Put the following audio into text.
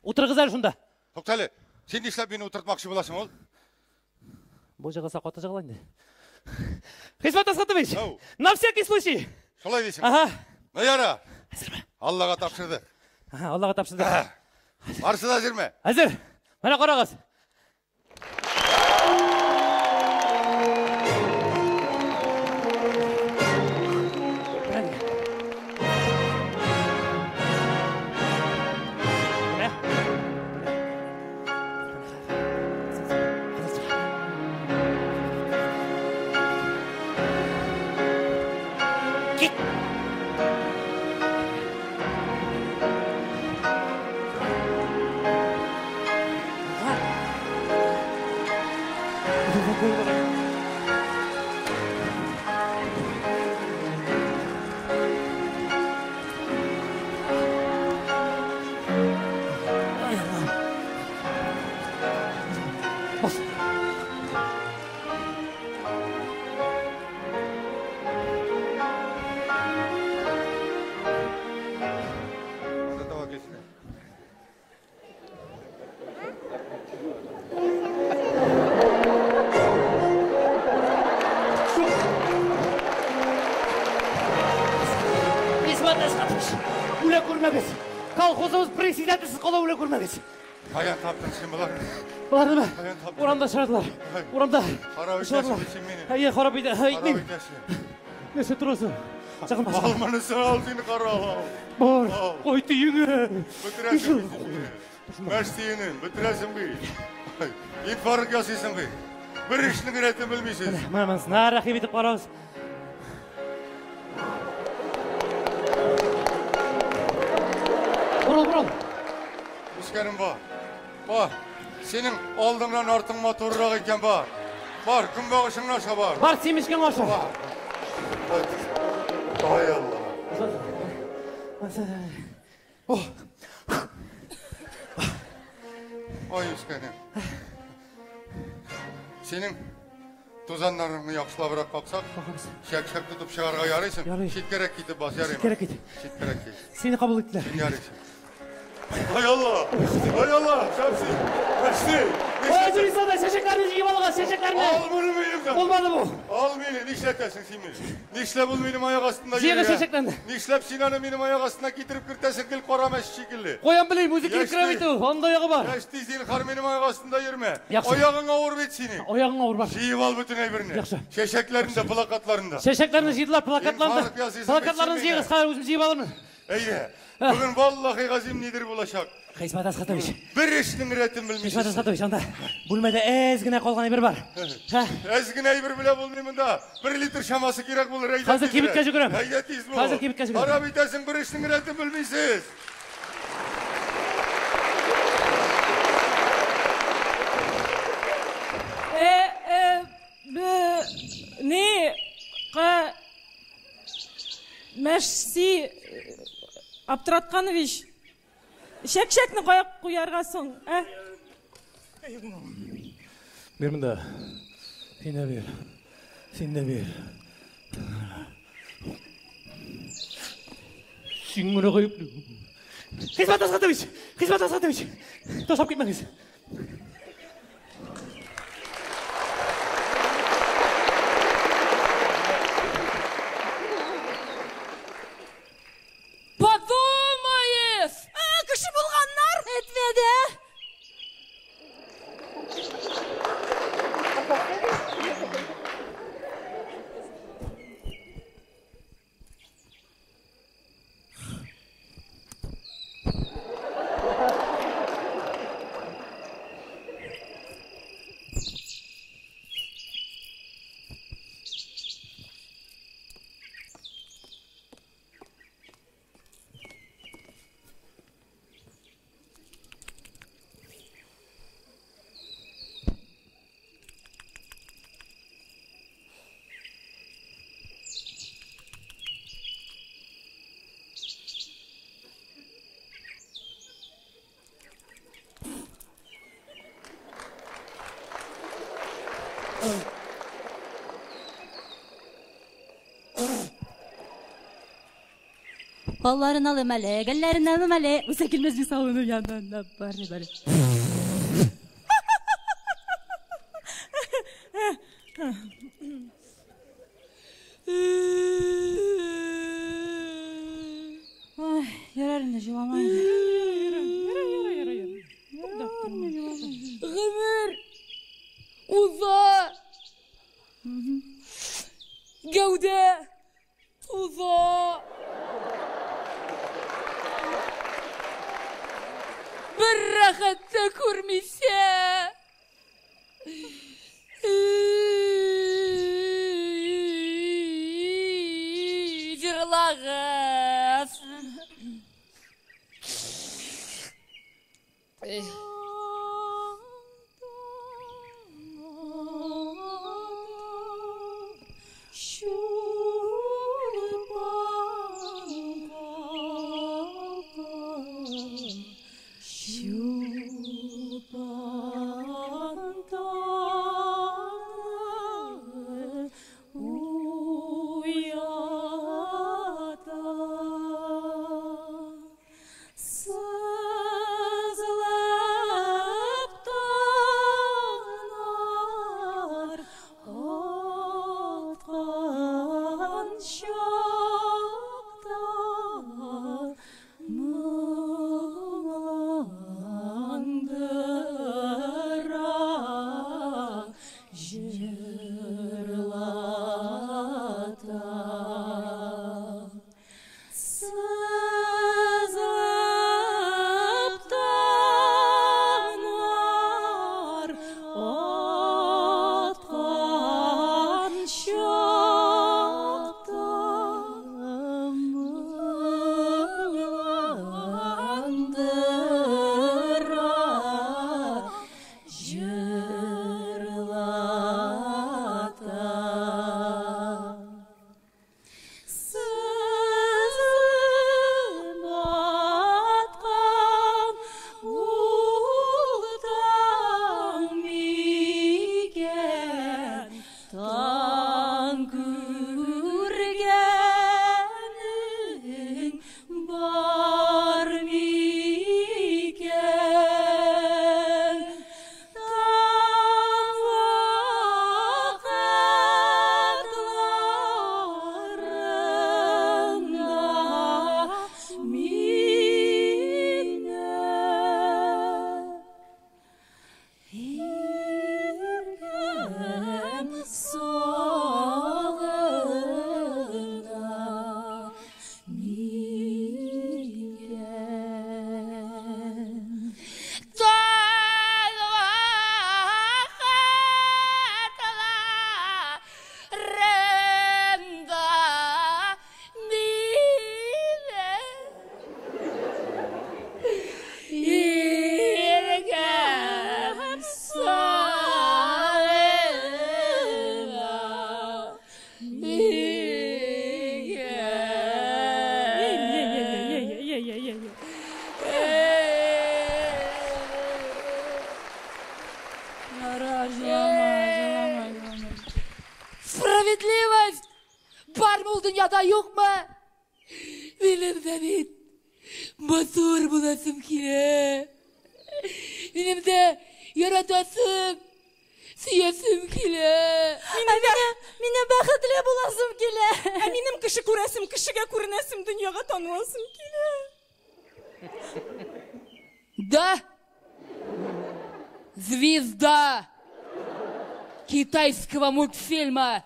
Отырғыз әлі шында. Тоқталы, сен не ішлеп мені отыртмақшы боласың ол? Бұл жаға сақуатты жағалайын. Хисмат Асхатович, на всякий случай. Солай дейсің. Ага. Наяра, Әзір ме? Аллаға тапшырды. Аллаға тапшырды. Барсы да әзір ме? Әзір. Мәне қарағыз. Колхозымыз президентісіз қола өле көрмегіз. Қаян таптың сен болар? Оларды ма? Орамда шығардылар. Орамда. Қара өйтесің бе сен мені? Әйе, қара өйтесің. Несі тұрасың? Алманысы ал сені қара ал. Бар, қойты еңі. Бітірәсің бе? Мәстейінің, бітірәсің бе? Инфарық ясайсың бе? Бір ішінің рәтін білмейсіз. Мәмін, сына рахим етіп қарауыз. Бұрыл. Үскенім бар. Бар. Сенің алдыңнан артың моторырақ екен бар. Бар, күн бағышың аша бар. Бар, семешкен аша. Бар. Ай Алла. Ой, үскенім. Сенің тузанларыңны яқшылабырақ қапсақ, шәк-шәк тұтып шығарға ярайсың. Шеткерек кетіп бас ярайма. Шеткерек кетіп. Сені қабыл еттілер. Сен ярайсың. Ай Алла! Ай Алла! Шәпсі! Мәшті! Ой, жүрісада шешектерді жиып алға, шешектерді! Ал мұны мейімді! Олмады бұл! Ал мені, нешләтесің сен мені? Нешләп ол менің аяқ астында жиғы шешектерді! Нешләп сен аны менің аяқ астына кетіріп кіртесің кіл қорамәш шекілі? Қоян білейм, өзі келіп кіремейді, анда аяғы бар! Яшты сен қар менің аяқ астында ерме! Аяғың ауыр бет сені! Аяғың ауыр бар! Жиып ал бүтін әйбіріне! Шешектерінде, плакатларында! Шешектерінде жидылар, плакатларында жиғыз, қар өзім жиып алырмын! Әйде, бүгін валлахи ғазим недір болашақ. Хисмат Асхатович. Бір іштің рәтін білмейсіз. Хисмат Асхатович, анда бөлмеде әзгіне қолған әйбір бар. Әзгіне әйбір біле болмаймын да. 1 литр шамасы керек болыр. Қазір кебітке жүгірем. Әйде тез бол. Қазір кебітке жүгірем. Қарап етесің, бір іштің рәтін білмейсіз. Мәшси Абдуратқанович, шәк-шәкні қоярғасың, ә? Бермінді, сен де бер, сен де бер. Сен мұны қойып. Хисмат Асхатович, тосап кетмеңіз. Кіші болғаннар әтмеді. Ballarını alım hele, gellerini alım hele. Bu sekilmez bir savunun yanında bari böyle. Ay, yararında cıvamayın. Yürü. Ömür, uza, gövde, uza. Bir rahatta kurmuşsa. Cırlağız. Справедливость! Бар mı bu dünyada yok mu? Benim David, motor bulasım kile. Benim de yaratasım, siyasım kile. Mine bakıtlı bulasım kile. Benim kışı kuresim, kışıga kurenesim, dünyaya tanımasım kile. Да, звезда китайского мультфильма